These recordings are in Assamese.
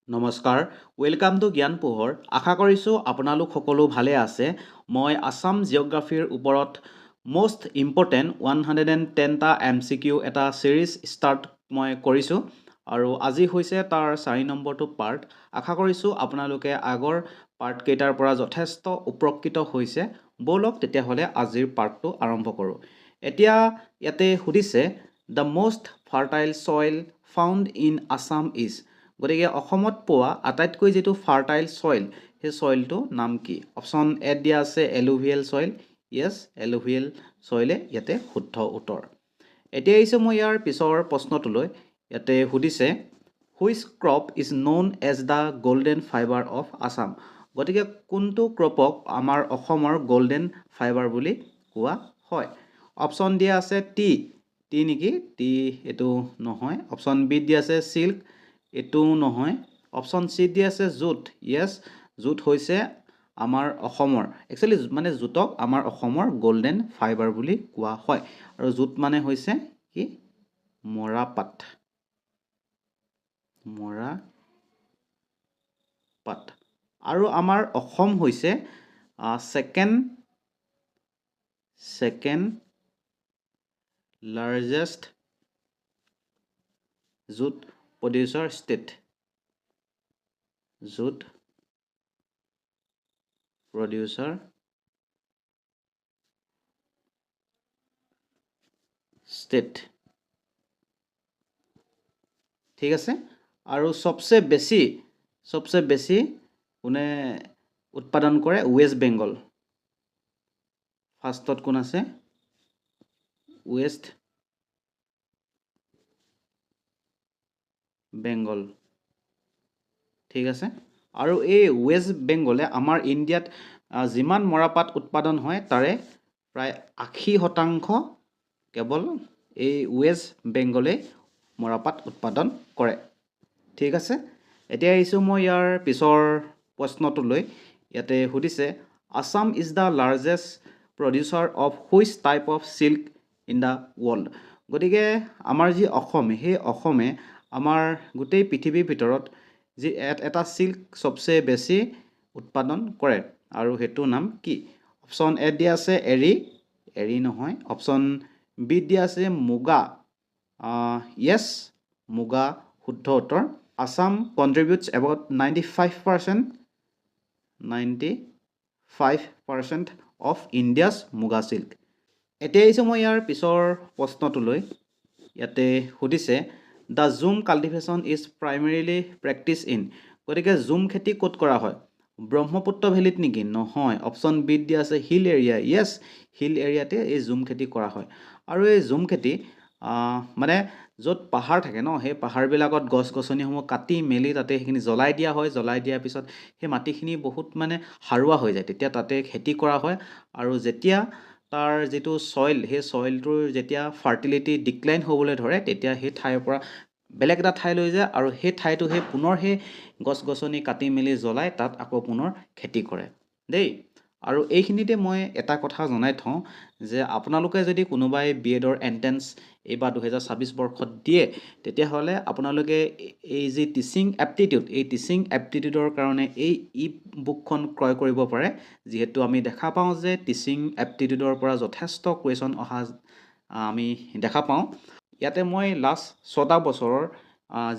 নমস্কাৰ, ৱেলকাম টু জ্ঞান পোহৰ। আশা কৰিছোঁ আপোনালোক সকলো ভালে আছে। মই আছাম জিঅ'গ্ৰাফীৰ ওপৰত মষ্ট ইম্পৰ্টেণ্ট 110টা MCQ এটা ছিৰিজ ষ্টাৰ্ট মই কৰিছোঁ আৰু আজি হৈছে তাৰ 4 নম্বৰটো পাৰ্ট। আশা কৰিছোঁ আপোনালোকে আগৰ পাৰ্টকেইটাৰ পৰা যথেষ্ট উপকৃত হৈছে। ব'লক তেতিয়াহ'লে আজিৰ পাৰ্টটো আৰম্ভ কৰোঁ। এতিয়া ইয়াতে সুধিছে the most fertile soil found in Assam is. গতিকে অসমত পোৱা আটাইতকৈ যিটো ফাৰ্টাইল ছইল সেই ছইলটো নাম কি? অপশ্যন এত দিয়া আছে এলুভিয়েল ছইল। য়েছ, এলুভিয়েল ছইলে ইয়াতে শুদ্ধ উত্তৰ। এতিয়া আহিছোঁ মই ইয়াৰ পিছৰ প্ৰশ্নটোলৈ। ইয়াতে সুধিছে which crop is known as the golden fibre of Assam. গতিকে কোনটো ক্ৰপক আমাৰ অসমৰ গল্ডেন ফাইবাৰ বুলি কোৱা হয়? অপশ্যন দিয়া আছে টি নেকি? টি এইটো নহয়। অপশ্যন বিত দিয়া আছে চিল্ক, এইটো নহয়। অপশ্যন চিত দিয়া আছে জুট। য়েছ, জুট হৈছে আমাৰ অসমৰ, একচুৱেলি মানে জুটক আমাৰ অসমৰ গল্ডেন ফাইবাৰ বুলি কোৱা হয়। আৰু জুট মানে হৈছে কি? মৰাপাট। মৰাপাট। আৰু আমাৰ অসম হৈছে second largest jute producer state. Jute producer state. ঠিক আছে। আৰু চবচে বেছি কোনে উৎপাদন কৰে? ৱেষ্ট বেংগল। ফাৰ্ষ্টত কোন আছে? ৱেষ্ট বেংগল। ঠিক আছে। আৰু এই ৱেষ্ট বেংগলে আমাৰ ইণ্ডিয়াত যিমান মৰাপাট উৎপাদন হয় তাৰে প্ৰায় 80% কেৱল এই ৱেষ্ট বেংগলে মৰাপাট উৎপাদন কৰে। ঠিক আছে। এতিয়া আহিছোঁ মই ইয়াৰ পিছৰ প্ৰশ্নটোলৈ। ইয়াতে সুধিছে Assam is the largest producer of which type of silk in the world. গতিকে আমাৰ যি অসম, সেই অসমে আমাৰ গোটেই পৃথিৱীৰ ভিতৰত যি এটা চিল্ক চবচে বেছি উৎপাদন কৰে আৰু সেইটোৰ নাম কি? অপশ্যন এত দিয়া আছে এৰী নহয়। অপশ্যন বিত দিয়া আছে মুগা। য়েছ, মুগা শুদ্ধ উত্তৰ। আছাম কণ্ট্ৰিবিউটছ এবাউট 95% অফ ইণ্ডিয়াছ মুগা চিল্ক। এতিয়া আহিছোঁ মই ইয়াৰ পিছৰ প্ৰশ্নটোলৈ। ইয়াতে সুধিছে the zoom cultivation is primarily practice in. গতিকে জুম খেতি ক'ত কৰা হয়? ব্ৰহ্মপুত্ৰ ভেলীত নেকি? নহয়। অপশ্যন বিত দিয়া আছে হিল এৰিয়া। য়েছ, হিল এৰিয়াতে এই জুম খেতি কৰা হয়। আৰু এই জুম খেতি মানে য'ত পাহাৰ থাকে ন, সেই পাহাৰবিলাকত গছ গছনিসমূহ কাটি মেলি তাতে সেইখিনি জ্বলাই দিয়া হয়। জ্বলাই দিয়াৰ পিছত সেই মাটিখিনি বহুত মানে সাৰুৱা হৈ যায়, তেতিয়া তাতে খেতি কৰা হয়। আৰু যেতিয়া তাৰ যিটো ছইল, সেই ছইলটোৰ যেতিয়া ফাৰ্টিলিটি ডিক্লাইন হ'বলৈ ধৰে, তেতিয়া সেই ঠাইৰ পৰা বেলেগ এটা ঠাই লৈ যায় আৰু সেই ঠাইটো পুনৰ সেই গছ গছনি কাটি মেলি জ্বলাই তাত আকৌ পুনৰ খেতি কৰে দেই। আৰু এইখিনিতে মই এটা কথা জনাই থওঁ যে আপোনালোকে যদি কোনোবাই BEdৰ এণ্ট্ৰেঞ্চ এইবাৰ 2026 বৰ্ষত দিয়ে, তেতিয়াহ'লে আপোনালোকে এই যি টিচিং এপ্টিটিউড, এই টিচিং এপ্টিটিউডৰ কাৰণে এই বুকখন ক্ৰয় কৰিব পাৰে। যিহেতু আমি দেখা পাওঁ যে টিচিং এপ্টিটিউডৰ পৰা যথেষ্ট কুৱেশ্যন অহা আমি দেখা পাওঁ। ইয়াতে মই লাষ্ট 6টা বছৰৰ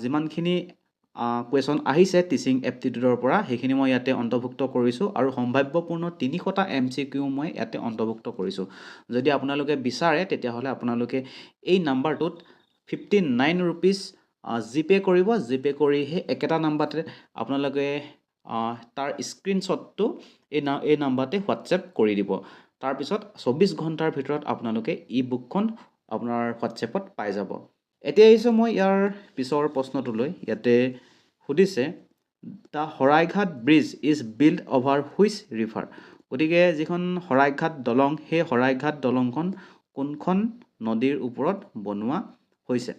যিমানখিনি কুৱেশ্যন আহিছে টিচিং এপ্টিটিউডৰ পৰা, সেইখিনি মই ইয়াতে অন্তৰ্ভুক্ত কৰিছোঁ আৰু সম্ভাৱ্যপূৰ্ণ 300টা MCQ মই ইয়াতে অন্তৰ্ভুক্ত কৰিছোঁ। যদি আপোনালোকে বিচাৰে তেতিয়াহ'লে আপোনালোকে এই নাম্বাৰটোত 59 ৰুপিজ জিপে' কৰিব। জিপে' কৰি সেই একেটা নাম্বাৰতে আপোনালোকে তাৰ স্ক্ৰীনশ্বটটো এই নাম্বাৰতে হোৱাটছএপ কৰি দিব। তাৰপিছত 24 ঘণ্টাৰ ভিতৰত আপোনালোকে বুকখন আপোনাৰ হোৱাটছএপত পাই যাব। এতিয়া আহিছোঁ মই ইয়াৰ পিছৰ প্ৰশ্নটোলৈ। ইয়াতে সুধিছে the Saraighat bridge is build over which river. গতিকে যিখন শৰাইঘাট দলং, সেই শৰাইঘাট দলংখন কোনখন নদীৰ ওপৰত বনোৱা হৈছে?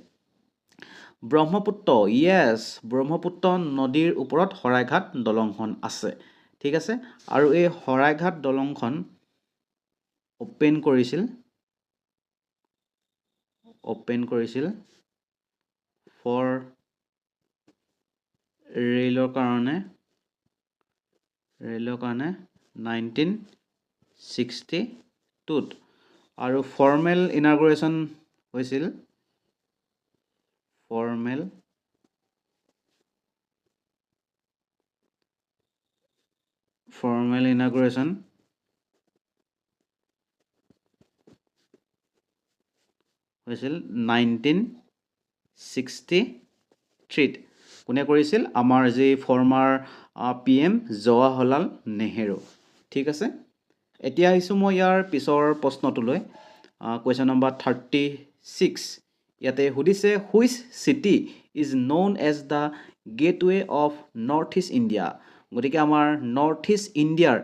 ব্ৰহ্মপুত্ৰ। য়েছ, ব্ৰহ্মপুত্ৰ নদীৰ ওপৰত শৰাইঘাট দলংখন আছে। ঠিক আছে। আৰু এই শৰাইঘাট দলংখন অ'পেন কৰিছিল ফৰ ৰেলৰ কাৰণে 1962 আৰু ফৰ্মেল ইনাগুৰেশ্যন হৈছিল ফৰ্মেল ইনাগুৰেশ্যন হৈছিল 1963 কোনে কৰিছিল আমাৰ যি ফৰ্মাৰ PM জৱাহৰলাল নেহেৰু ঠিক আছে এতিয়া আহিছোঁ মই ইয়াৰ পিছৰ প্ৰশ্নটোলৈ কুৱেশ্যন নম্বৰ 36 ইয়াতে সুধিছে which city is known as the gateway of north east India গতিকে আমাৰ নৰ্থ ইষ্ট ইণ্ডিয়াৰ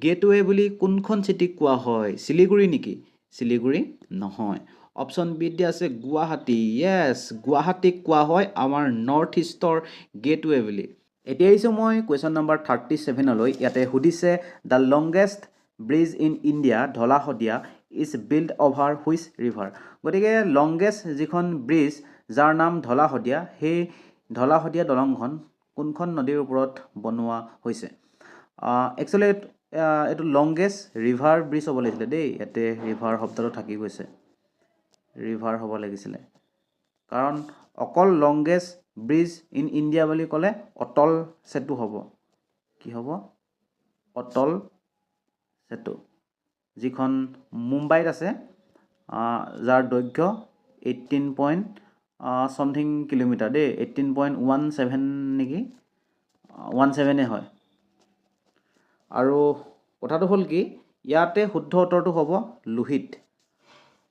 গেটৱে বুলি কোনখন চিটিক কোৱা হয় শিলিগুৰি নেকি শিলিগুৰি নহয় অপশ্যন বিত দিয়া আছে গুৱাহাটী য়েছ গুৱাহাটীক কোৱা হয় আমাৰ নৰ্থ ইষ্টৰ গেটৱে বুলি এতিয়া আহিছোঁ মই কুৱেশ্যন নম্বৰ 37লৈ ইয়াতে সুধিছে the longest bridge in India Dhola Sadiya is build over which river গতিকে লংগেষ্ট যিখন ব্ৰিজ যাৰ নাম ধলা শদিয়া সেই ধলা শদিয়া দলংখন কোনখন নদীৰ ওপৰত বনোৱা হৈছে একচুৱেলি এইটো লংগেষ্ট ৰিভাৰ ব্ৰিজ হ'ব লাগিছিলে দেই ইয়াতে ৰিভাৰ শব্দটো থাকি গৈছে ৰিভাৰ হ'ব লাগিছিলে কাৰণ অকল লংগেষ্ট ব্ৰিজ ইন ইণ্ডিয়া বুলি ক'লে অটল সেতু হ'ব কি হ'ব অটল সেতু যিখন মুম্বাইত আছে যাৰ দৈৰ্ঘ্য 18 something কিলোমিটাৰ দেই 18.17 নেকি 17 হয় আৰু কথাটো হ'ল কি ইয়াতে শুদ্ধ উত্তৰটো হ'ব লোহিত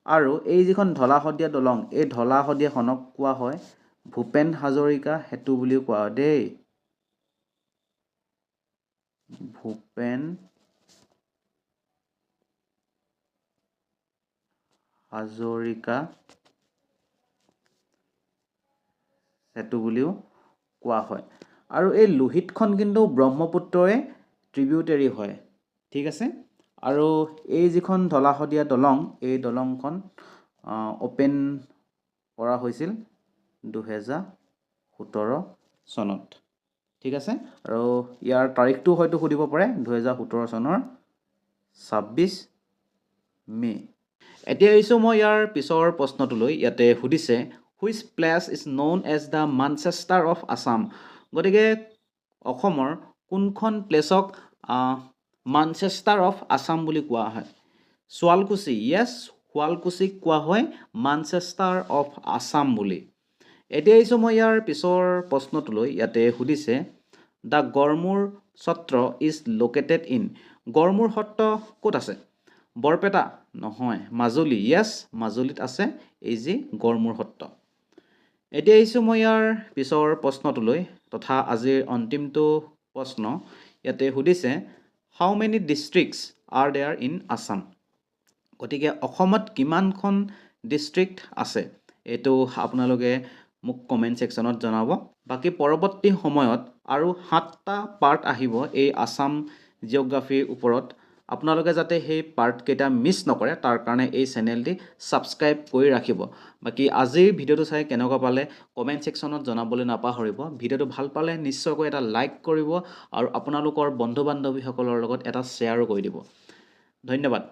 আৰু এই যিখন ধলা শদিয়া দলং এই ধলা শদিয়াখনক কোৱা হয় ভূপেন হাজৰিকা সেতু বুলিও কোৱা হয় দেই ভূপেন হাজৰিকা সেতু বুলিও কোৱা হয় আৰু এই লোহিতখন কিন্তু ব্ৰহ্মপুত্ৰৰে ট্ৰিবিউটাৰী হয় ঠিক আছে আৰু এই যিখন ধলা শদিয়া দলং এই দলংখন অপেন কৰা হৈছিল 2017 চনত ঠিক আছে আৰু ইয়াৰ তাৰিখটো হয়তো সুধিব পাৰে 2017 চনৰ 26 মে এতিয়া আহিছোঁ মই ইয়াৰ পিছৰ প্ৰশ্নটোলৈ ইয়াতে সুধিছে which place is known as the Manchester of Assam গতিকে অসমৰ কোনখন প্লেচক মানচেষ্টাৰ অফ আছাম বুলি কোৱা হয় শুৱালকুছি য়েছ শুৱালকুছিক কোৱা হয় মানচেষ্টাৰ অফ আছাম বুলি এতিয়া আহিছোঁ মই ইয়াৰ পিছৰ প্ৰশ্নটোলৈ ইয়াতে সুধিছে the Garmur Satra is located in Garmur Satra ক'ত আছে বৰপেটা নহয় মাজুলী য়েছ মাজুলীত আছে এই যি গড়মূৰ সত্ৰ এতিয়া আহিছোঁ মই ইয়াৰ পিছৰ প্ৰশ্নটোলৈ তথা আজিৰ অন্তিমটো প্ৰশ্ন ইয়াতে সুধিছে how many districts are there in Assam গতিকে অসমত কিমানখন ডিষ্ট্ৰিক্ট আছে এইটো আপোনালোকে মোক কমেণ্ট ছেকশ্যনত জনাব বাকী পৰৱৰ্তী সময়ত আৰু 7টা পাৰ্ট আহিব এই আছাম জিঅ'গ্ৰাফিৰ ওপৰত আপোনালোকে যাতে সেই পাৰ্টকেইটা মিছ নকৰে তাৰ কাৰণে এই চেনেলটি ছাবস্ক্ৰাইব কৰি ৰাখিব বাকী আজিৰ ভিডিঅ'টো চাই কেনেকুৱা পালে কমেণ্ট ছেকশ্যনত জনাবলৈ নাপাহৰিব ভিডিঅ'টো ভাল পালে নিশ্চয়কৈ এটা লাইক কৰিব আৰু আপোনালোকৰ বন্ধু বান্ধৱীসকলৰ লগত এটা শ্বেয়াৰো কৰি দিব ধন্যবাদ